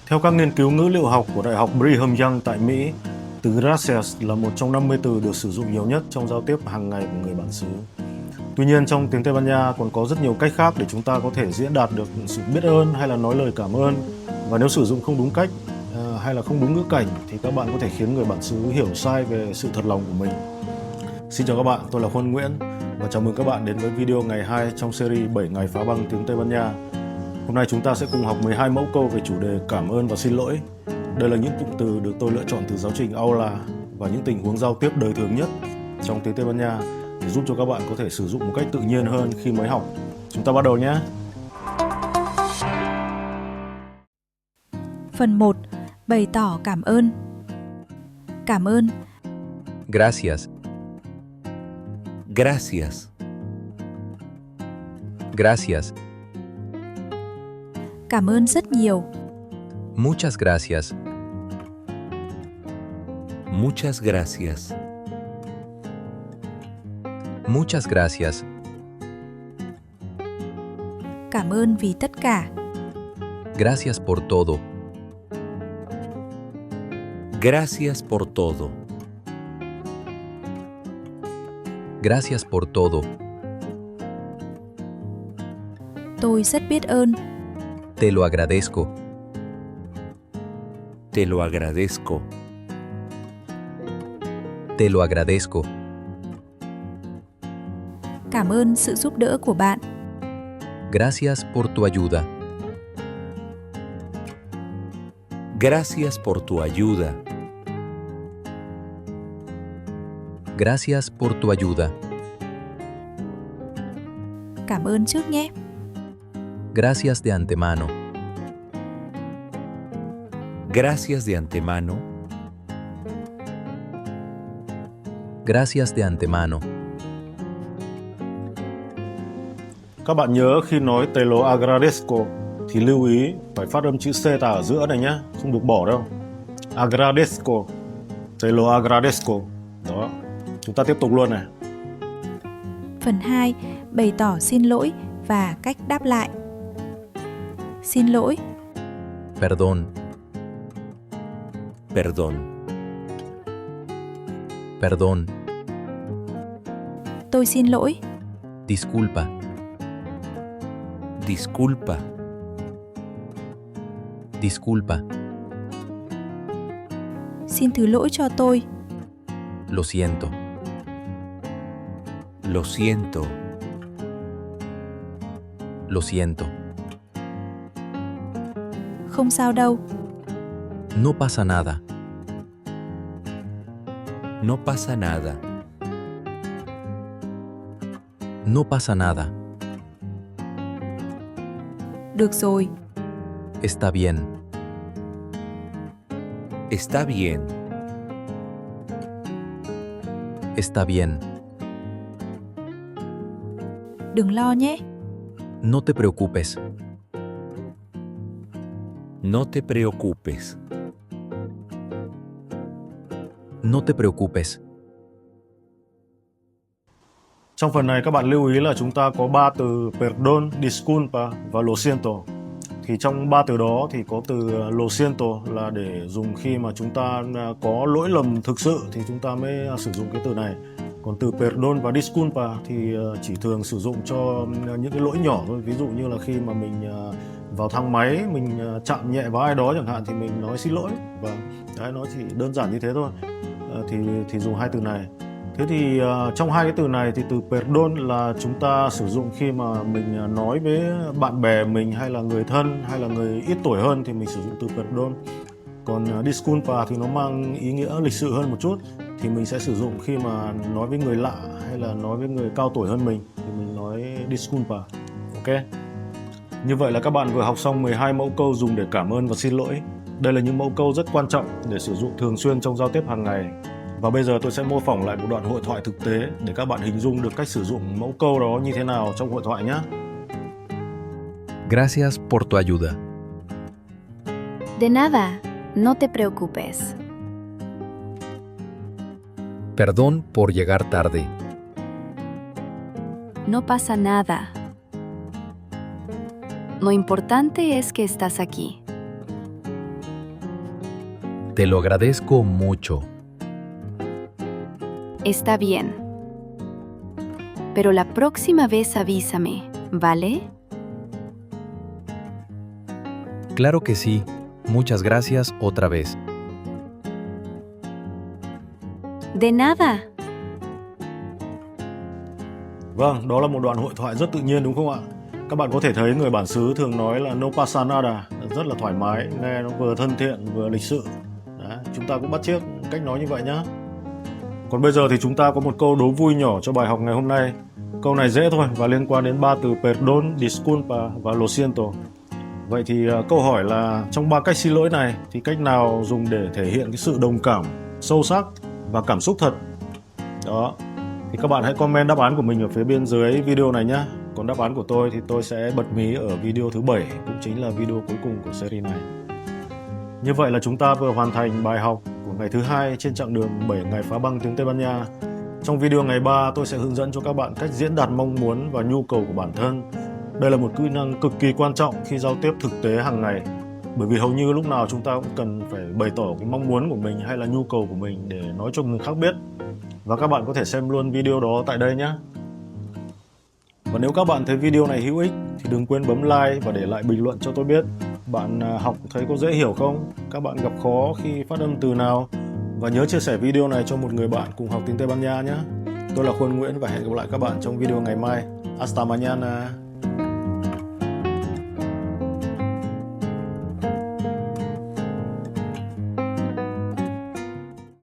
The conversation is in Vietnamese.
Theo các nghiên cứu ngữ liệu học của Đại học Brigham Young tại Mỹ, từ gracias là một trong 50 từ được sử dụng nhiều nhất trong giao tiếp hàng ngày của người bản xứ. Tuy nhiên, trong tiếng Tây Ban Nha còn có rất nhiều cách khác để chúng ta có thể diễn đạt được sự biết ơn hay là nói lời cảm ơn. Và nếu sử dụng không đúng cách hay là không đúng ngữ cảnh thì các bạn có thể khiến người bản xứ hiểu sai về sự thật lòng của mình. Xin chào các bạn, tôi là Huân Nguyễn và chào mừng các bạn đến với video ngày 2 trong series 7 ngày phá băng tiếng Tây Ban Nha. Hôm nay chúng ta sẽ cùng học 12 mẫu câu về chủ đề cảm ơn và xin lỗi. Đây là những cụm từ được tôi lựa chọn từ giáo trình Aula và những tình huống giao tiếp đời thường nhất trong tiếng Tây Ban Nha để giúp cho các bạn có thể sử dụng một cách tự nhiên hơn khi mới học. Chúng ta bắt đầu nhé! Phần 1. Bày tỏ cảm ơn. Cảm ơn. Gracias. Gracias. Gracias. Cảm ơn rất nhiều. Muchas gracias. Muchas gracias. Muchas gracias. Cảm ơn vì tất cả. Gracias por todo. Gracias por todo. Gracias por todo. Tôi rất biết ơn. Te lo agradezco. Te lo agradezco. Te lo agradezco. Cảm ơn sự giúp đỡ của bạn. Gracias por tu ayuda. Gracias por tu ayuda. Gracias por tu ayuda. Cảm ơn trước nhé. Gracias de antemano. Gracias de antemano. Gracias de antemano. Các bạn nhớ khi nói te lo agradezco thì lưu ý phải phát âm chữ C ở giữa này nhé, không được bỏ đâu. Agradezco. Te lo agradezco. Đó. Chúng ta tiếp tục luôn này. Phần 2. Bày tỏ xin lỗi và cách đáp lại. Xin lỗi. Perdón. Perdón. Perdón. Tôi xin lỗi. Disculpa. Disculpa. Disculpa. Xin thứ lỗi cho tôi. Lo siento. Lo siento. Lo siento. Không sao đâu. No pasa nada. No pasa nada. No pasa nada. Được rồi. Está bien. Está bien. Está bien. Đừng lo nhé. No te preocupes. No te preocupes. No te preocupes. Trong phần này các bạn lưu ý là chúng ta có 3 từ perdón, disculpa và lo siento. Thì trong 3 từ đó thì có từ lo siento là để dùng khi mà chúng ta có lỗi lầm thực sự thì chúng ta mới sử dụng cái từ này. Còn từ perdón và disculpa thì chỉ thường sử dụng cho những cái lỗi nhỏ thôi. Ví dụ như là khi mà mình vào thang máy, mình chạm nhẹ vào ai đó chẳng hạn thì mình nói xin lỗi. Và đấy, nó chỉ đơn giản như thế thôi. Thì dùng hai từ này. Thế thì trong hai cái từ này thì từ perdón là chúng ta sử dụng khi mà mình nói với bạn bè mình hay là người thân hay là người ít tuổi hơn thì mình sử dụng từ perdón. Còn disculpa thì nó mang ý nghĩa lịch sự hơn một chút thì mình sẽ sử dụng khi mà nói với người lạ hay là nói với người cao tuổi hơn mình thì mình nói disculpa. Ok. Như vậy là các bạn vừa học xong 12 mẫu câu dùng để cảm ơn và xin lỗi. Đây là những mẫu câu rất quan trọng để sử dụng thường xuyên trong giao tiếp hàng ngày. Và bây giờ tôi sẽ mô phỏng lại một đoạn hội thoại thực tế để các bạn hình dung được cách sử dụng mẫu câu đó như thế nào trong hội thoại nhé. Gracias por tu ayuda. De nada, no te preocupes. Perdón por llegar tarde. No pasa nada. Lo importante es que estás aquí. Te lo agradezco mucho. Está bien. Pero la próxima vez avísame, ¿vale? Claro que sí. Muchas gracias otra vez. De nada. Vâng, đó là một đoạn hội thoại rất tự nhiên đúng không ạ? Các bạn có thể thấy người bản xứ thường nói là no pasa nada, rất là thoải mái, nghe nó vừa thân thiện vừa lịch sự. Đấy, chúng ta cũng bắt chước cách nói như vậy nhé. Còn bây giờ thì chúng ta có một câu đố vui nhỏ cho bài học ngày hôm nay. Câu này dễ thôi và liên quan đến 3 từ perdón, disculpa và lo siento. Vậy thì câu hỏi là trong 3 cách xin lỗi này thì cách nào dùng để thể hiện cái sự đồng cảm, sâu sắc và cảm xúc thật? Đó. Thì các bạn hãy comment đáp án của mình ở phía bên dưới video này nhé. Còn đáp án của tôi thì tôi sẽ bật mí ở video thứ 7, cũng chính là video cuối cùng của series này. Như vậy là chúng ta vừa hoàn thành bài học của ngày thứ 2 trên chặng đường 7 ngày phá băng tiếng Tây Ban Nha. Trong video ngày 3 tôi sẽ hướng dẫn cho các bạn cách diễn đạt mong muốn và nhu cầu của bản thân. Đây là một kỹ năng cực kỳ quan trọng khi giao tiếp thực tế hàng ngày. Bởi vì hầu như lúc nào chúng ta cũng cần phải bày tỏ cái mong muốn của mình hay là nhu cầu của mình để nói cho người khác biết. Và các bạn có thể xem luôn video đó tại đây nhé. Và nếu các bạn thấy video này hữu ích thì đừng quên bấm like và để lại bình luận cho tôi biết. Bạn học thấy có dễ hiểu không? Các bạn gặp khó khi phát âm từ nào? Và nhớ chia sẻ video này cho một người bạn cùng học tiếng Tây Ban Nha nhé. Tôi là Khuôn Nguyễn và hẹn gặp lại các bạn trong video ngày mai. Hasta mañana!